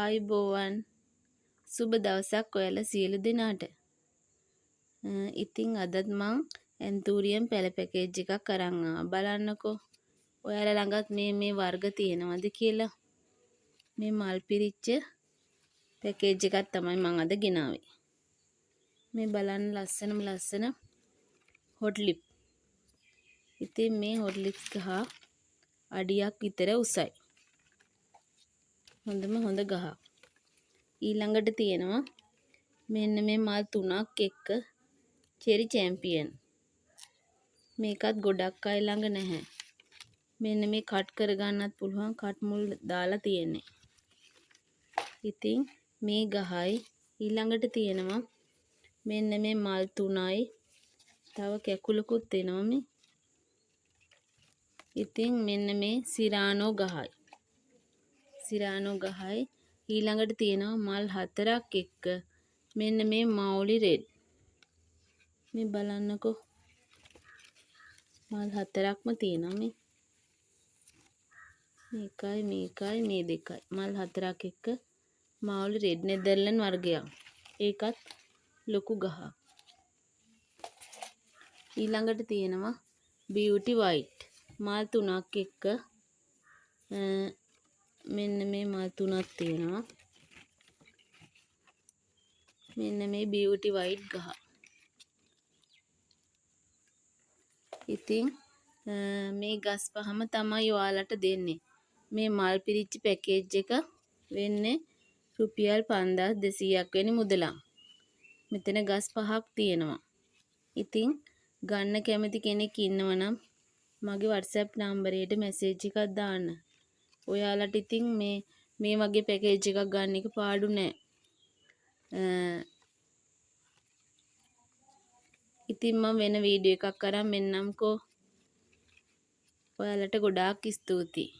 ආයුබෝවන් සුබ දවසක් ඔයාලා සියලු දෙනාට. ඉතින් අදත් මං ඇන්තූරියම් පැල පැකේජ් එකක් අරන් ආවා. බලන්නකෝ ඔයාලා ළඟත් මේ වර්ග තියෙනවද කියලා. මේ මල් පිරිච්ච පැකේජ් එකක් තමයි මං අද ගෙනාවේ. මේ බලන්න ලස්සන හොට් ලිප්. ඉතින් මේ හොට් ලිප්ස් ගහ අඩියක් විතර උසයි. හොඳ ගහ. ඊළඟට තියෙනවා මෙන්න මේ මල් 3ක් එක්ක චෙරි චැම්පියන්. මේකත් ගොඩක් අය ළඟ නැහැ. මෙන්න මේ කට් කරගන්නත් පුළුවන් කට් මුල් දාලා තියෙන්නේ. ඉතින් මේ ගහයි ඊළඟට තියෙනවා මෙන්න මේ මල් 3යි තව කැකුලකුත් එනවා මේ. ඉතින් මෙන්න මේ සිරානෝ ගහයි. ඊළඟට තියෙනවා මල් 4ක් එක්ක මෙන්න මේ මවුලි රෙඩ්. මේ බලන්නකෝ මල් 4ක්ම තියෙනවා මේ. මේකයි මේ දෙකයි. මල් 4ක් එක්ක මවුලි රෙඩ් නෙදර්ලන්ඩ් වර්ගයක්. ඒකත් ලොකු ගහක්. ඊළඟට තියෙනවා බියුටි වයිට්. මල් 3ක් එක්ක මෙන්න මේ මල් 3ක් තියෙනවා. මෙන්න මේ බියුටි වයිට් ගහ. ඉතින් මේ ගස් පහම තමයි ඔයාලට දෙන්නේ. මේ මල් පිරිච්ච පැකේජ් එක වෙන්නේ රුපියල් 5200ක් වෙනි මුදලක්. මෙතන ගස් 5ක් තියෙනවා. ඉතින් ගන්න කැමති කෙනෙක් ඉන්නවනම් මගේ WhatsApp නම්බරයට මැසේජ් එකක් දාන්න. ඔයාලට ඉතින් මේ වගේ පැකේජ් එකක් ගන්න එක පාඩු නෑ. ඉතින් මම වෙන වීඩියෝ එකක් අරන් මෙන්නම්කෝ. ඔයාලට ගොඩාක් ස්තුතියි.